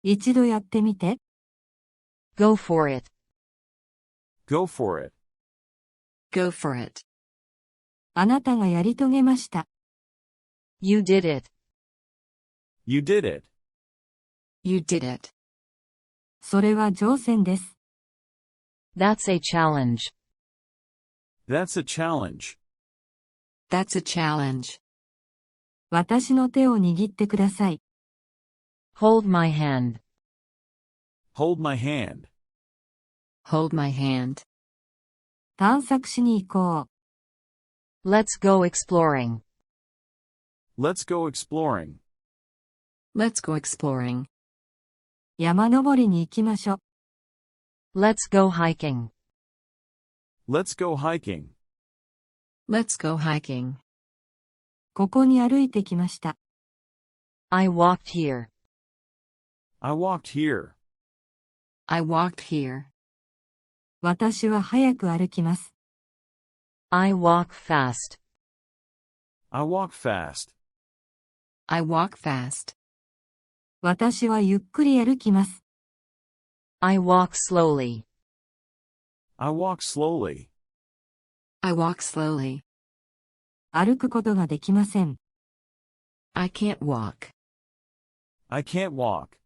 一度やってみて。Go for it. Go for it. Go for it. あなたがやり遂げました。You did it. You did it. You did it. それは挑戦です。That's a challenge. That's a challenge. That's a challenge. 私の手を握ってください。Hold my hand. Hold my hand. Hold my hand. 探索しに行こう。 Let's go exploring. Let's go exploring. Let's go exploring. 山登りに行きましょう。 Let's go hiking. Let's go hiking. Let's go hiking. ここに歩いてきました。I walked here. I walked here. I walked here. 私は早く歩きます。I walk fast. I walk fast. I walk fast. 私はゆっくり歩きます。I walk slowly. I walk slowly. I walk slowly. 歩くことができません。I can't walk. I can't walk.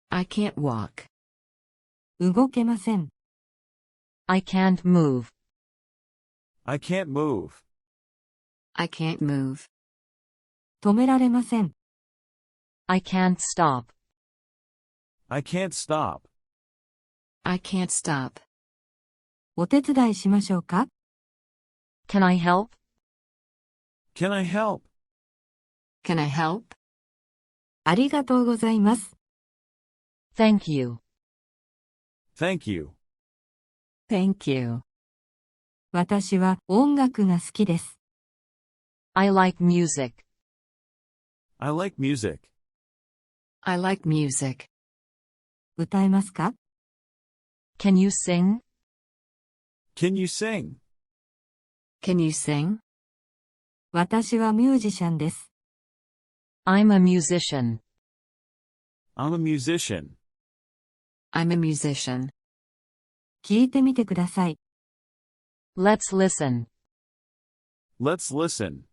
I can't walk. 動けません。I can't move. I can't move. I can't move. 止められません。I can't stop. I can't stop. I can't stop. お手伝いしましょうか？ Can I help? Can I help? Can I help? ありがとうございます。Thank you. Thank you. Thank you. 私は音楽が好きです。I like music. I like music. I like music. 歌えますか？ Can you sing? Can you sing? Can you sing? 私はミュージシャンです。I'm a musician. I'm a musician. I'm a musician. 聞いてみてください。Let's listen. Let's listen.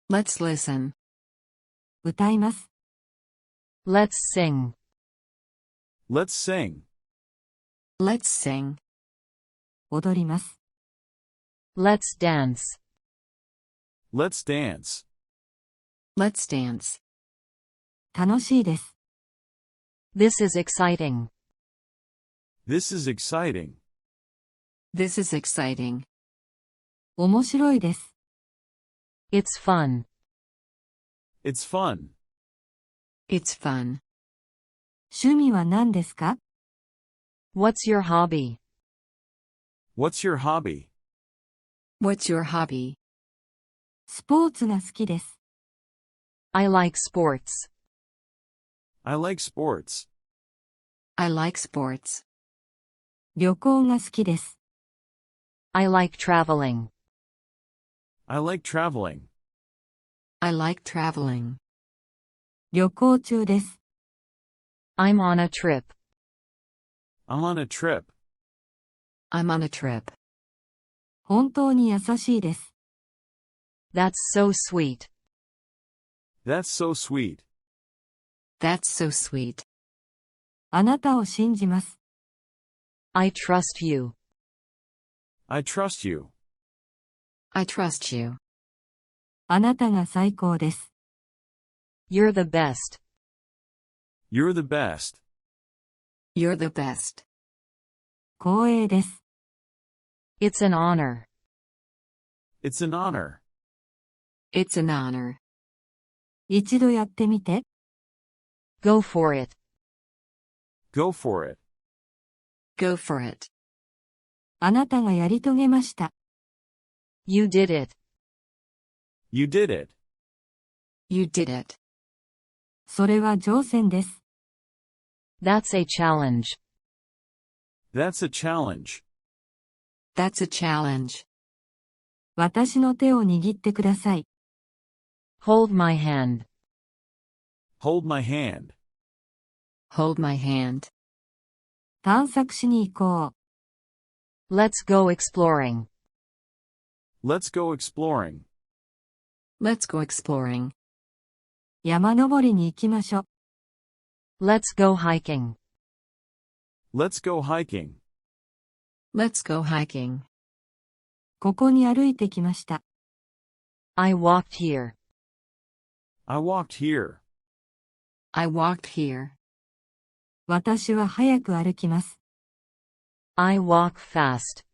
Let's listen. 歌います。Let's sing. Let's sing. Let's sing. 踊ります。Let's dance. Let's dance. Let's dance. 楽しいです。This is exciting. This is exciting. This is exciting. 面白いです。It's fun. It's fun. It's fun. 趣味は何ですか？ What's your hobby? What's your hobby? What's your hobby? スポーツが好きです。I like sports. I like sports. I like sports. 旅行が好きです。I like traveling. I like traveling. I like traveling. 旅行中です。I'm on a trip. I'm on a trip. I'm on a trip. 本当に優しいです。That's so sweet. That's so sweet. That's so sweet. あなたを信じます。I trust you. I trust you. I trust you. あなたが最高です。You're the best. You're the best. You're the best. 光栄です。It's an honor. It's an honor. It's an honor. 一度やってみて。Go for it. Go for it. Go for it. あなたがやり遂げました。You did it. You did it. You did it. それは挑戦です。That's a challenge. That's a challenge. That's a challenge. 私の手を握ってください。Hold my hand. Hold my hand. Hold my hand. 探索しに行こう。 Let's go exploring. Let's go exploring. Let's go exploring. 山登りに行きましょう。 Let's go hiking. Let's go hiking. Let's go hiking. ここに歩いてきました。 I walked here. I walked here. I walked here. 私は早く歩きます。 I walk fast.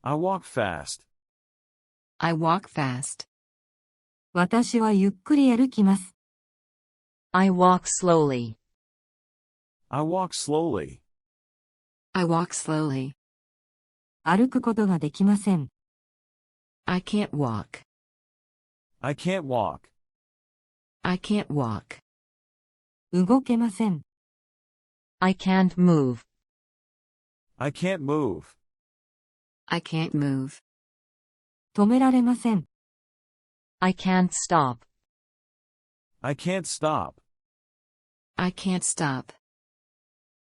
I walk fast. I walk fast. 私はゆっくり歩きます。 I walk slowly. I walk slowly. I walk slowly. 歩くことができません。 I can't walk. I can't walk. I can't walk. 動けません。 I can't move. I can't move. I can't move. 止められません。 I can't stop. I can't stop. I can't stop.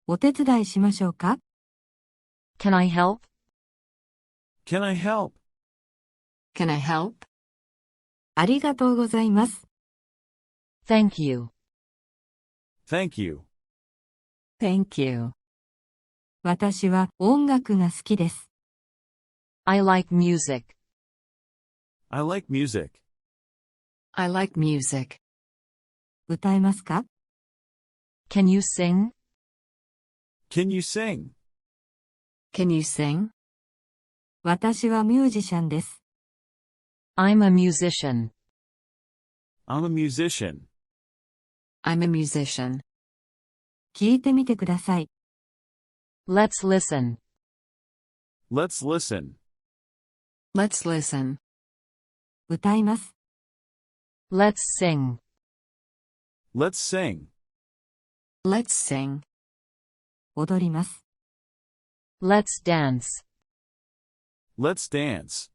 お手伝いしましょうか？ Can I help? Can I help? Can I help? ありがとうございます。 Thank you. Thank you. Thank you. 私は音楽が好きです。 I like music. I like music. I like music. 歌えますか？ Can you sing? Can you sing? Can you sing? 私はミュージシャンです。 I'm a musician. I'm a musician. I'm a musician. 聞いてみてください。 Let's listen. Let's listen. Let's listen. 歌います。 Let's sing. Let's sing. Let's sing. 踊ります。 Let's dance. Let's dance.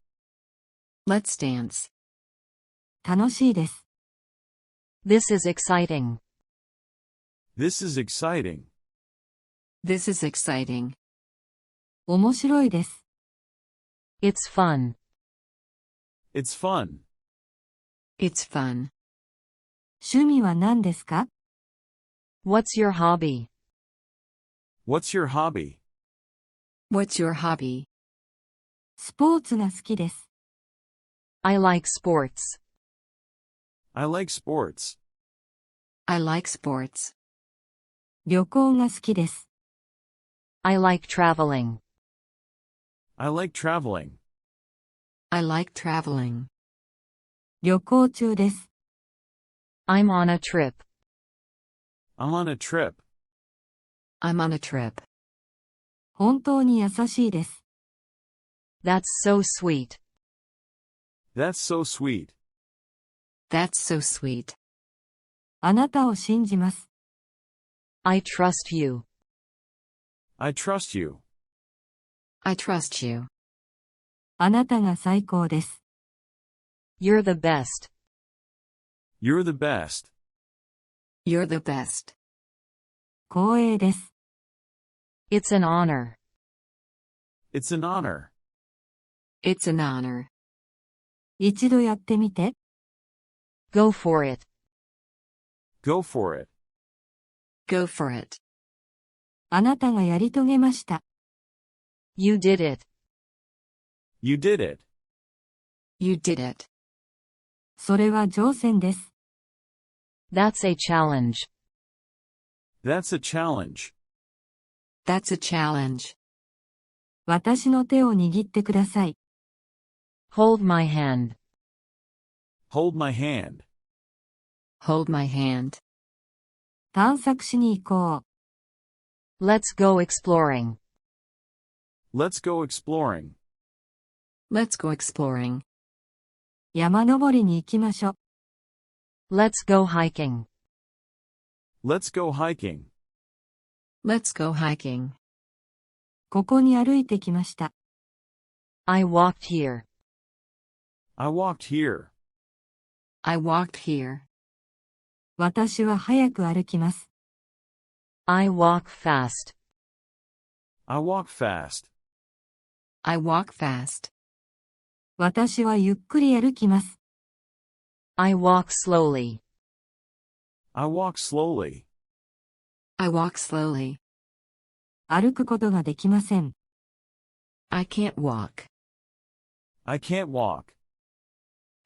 Let's dance. 楽しいです。 This is exciting. This is exciting. This is exciting. 面白いです。 It's fun. It's fun. It's fun. 趣味は何ですか？ What's your hobby? What's your hobby? What's your hobby? スポーツが好きです。 I like sports. I like sports. I like sports. 旅行が好きです。 I like traveling. I like traveling. I like traveling. 旅行中です。 I'm on a trip. I'm on a trip. I'm on a trip. 本当に優しいです。 That's so sweet. That's so sweet. That's so sweet. あなたを信じます。 I trust you. I trust you. I trust you. あなたが最高です。 You're the best. You're the best. You're the best. 光栄です。 It's an honor. It's an honor. It's an honor. 一度やってみて。 Go for it. Go for it. Go for it. あなたがやり遂げました。 You did it. You did it. You did it. それは挑戦です。 That's a challenge. That's a challenge. That's a challenge. 私の手を握ってください。 Hold my hand. Hold my hand. Hold my hand. 探索しに行こう。 Let's go exploring. Let's go exploring. Let's go exploring. 山登りに行きましょう。 Let's go hiking. Let's go hiking. Let's go hiking. ここに歩いてきました。 I walked here. I walked here. I walked here. 私は早く歩きます。I walk fast. I walk fast. I walk fast. 私はゆっくり歩きます。I walk slowly. I walk slowly. I walk slowly. 歩くことができません。I can't walk. I can't walk.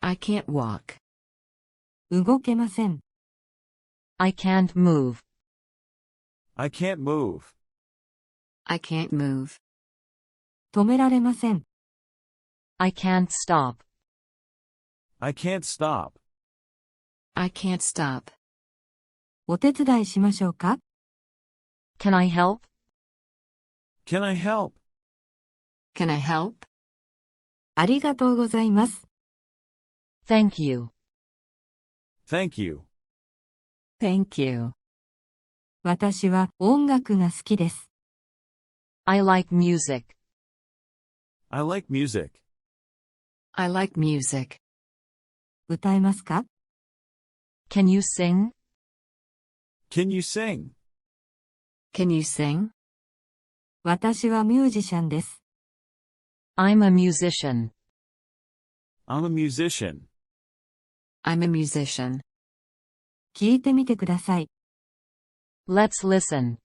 I can't walk. 動けません。I can't move. I can't move. I can't move. 止められません。I can't stop. I can't stop. I can't stop. お手伝いしましょうか？ Can I help? Can I help? Can I help? ありがとうございます。Thank you. Thank you. Thank you. 私は音楽が好きです。I like music. I like music. I like music. 歌えますか？ Can you sing? Can you sing? Can you sing? 私はミュージシャンです。I'm a musician. I'm a musician. I'm a musician. 聞いてみてください。Let's listen.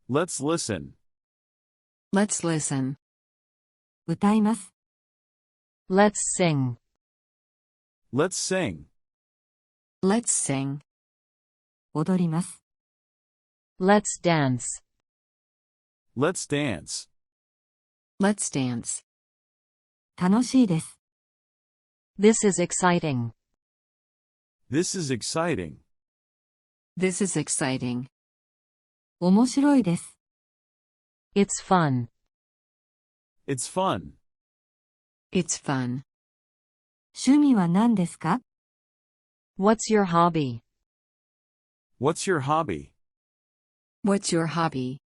Let's listen. Let's listen. 歌います。Let's sing. Let's sing. Let's sing. 踊ります。Let's dance. Let's dance. Let's dance. 楽しいです。This is exciting. This is exciting. This is exciting. 面白いです。It's fun. It's fun. It's fun. 趣味は何ですか？ What's your hobby? What's your hobby? What's your hobby?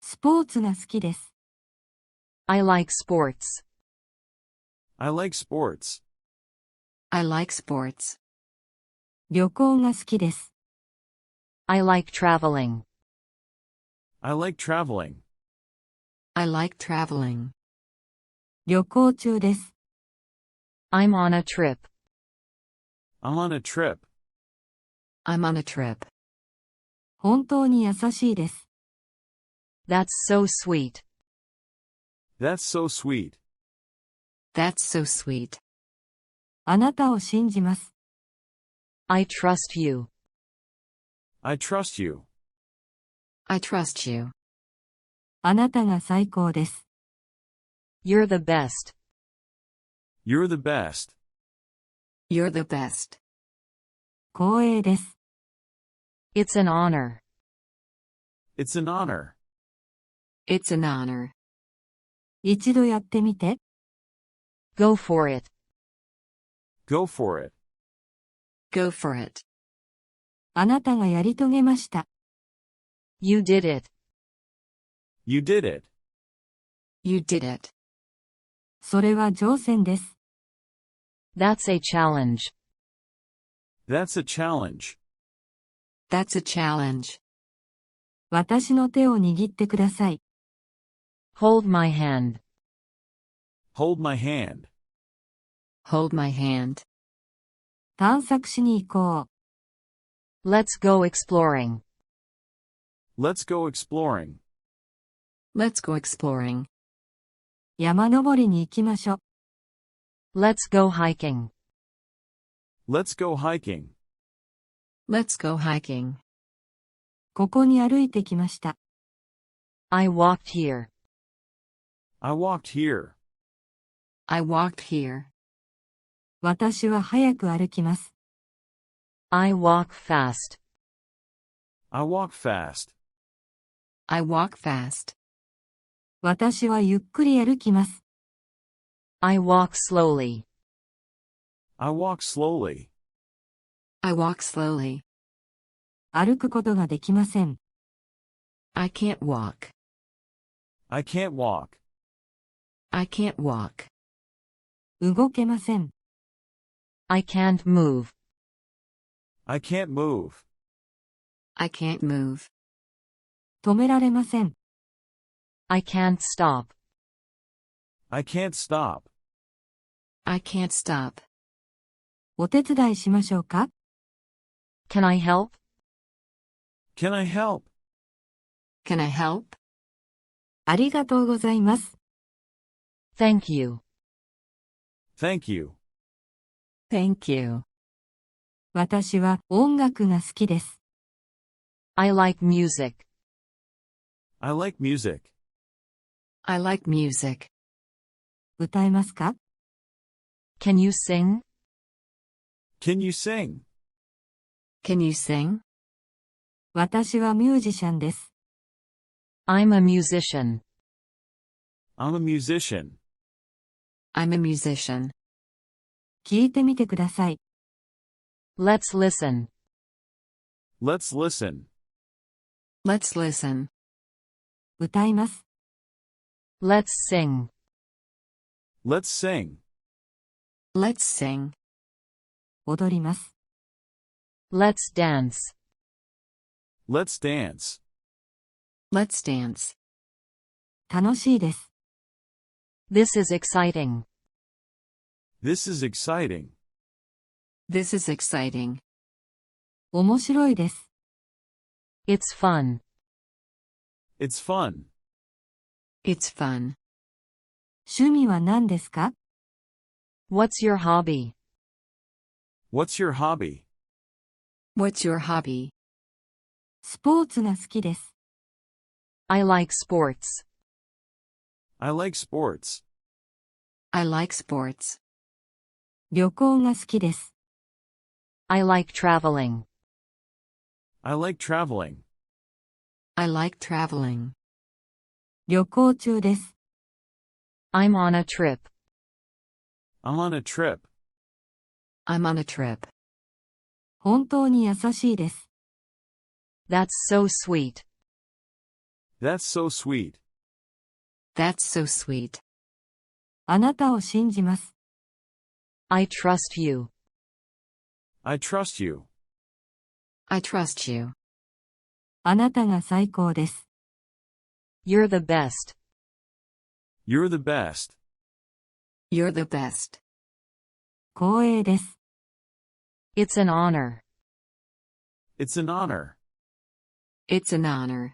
スポーツが好きです。I like sports. I like sports. I like sports. 旅行が好きです。I like traveling. I like traveling. I like traveling. 旅行中です。I'm on a trip. I'm on a trip. I'm on a trip. 本当に優しいです。That's so sweet. That's so sweet. That's so sweet. あなたを信じます。I trust you. I trust you. I trust you. あなたが最高です。You're the best. You're the best. You're the best. 光栄です。It's an honor. It's an honor. It's an honor. 一度やってみて。Go for it. Go for it. Go for it. あなたがやり遂げました。You did it. You did it. You did it. それは挑戦です。That's a challenge. That's a challenge. That's a challenge. 私の手を握ってください。Hold my hand. Hold my hand. Hold my hand. 探索しに行こう。 Let's go exploring. Let's go exploring. Let's go exploring. 山登りに行きましょう。 Let's go hiking. Let's go hiking. Let's go hiking. ここに歩いてきました。 I walked here. I walked here. I walked here. 私は早く歩きます。 I walk fast. I walk fast. I walk fast. 私はゆっくり歩きます。 I walk slowly. I walk slowly. I walk slowly. 歩くことができません。 I can't walk. I can't walk. I can't walk. 動けません。 I can't move. I can't move. I can't move. 止められません。I can't stop. I can't stop. I can't stop. お手伝いしましょうか？ Can I help? Can I help? Can I help? ありがとうございます。Thank you. Thank you. Thank you. 私は音楽が好きです。I like music. I like music. I like music. 歌えますか？ Can you sing? Can you sing? Can you sing? 私はミュージシャンです。I'm a musician. I'm a musician. I'm a musician. 聞いてみてください。Let's listen. Let's listen. Let's listen. 歌います。Let's sing. Let's sing. Let's sing. 踊ります。Let's dance. Let's dance. Let's dance. 楽しいです。This is exciting. This is exciting. This is exciting. 面白いです。It's fun. It's fun. It's fun. 趣味は何ですか？ What's your hobby? What's your hobby? What's your hobby? スポーツが好きです。I like sports. I like sports. I like sports. 旅行が好きです。I like traveling. I like traveling. I like traveling. 旅行中です。I'm on a trip. I'm on a trip. I'm on a trip. 本当に優しいです。That's so sweet. That's so sweet. That's so sweet. あなたを信じます。I trust you. I trust you. I trust you. あなたが最高です。You're the best. You're the best. You're the best. 光栄です。It's an honor. It's an honor. It's an honor.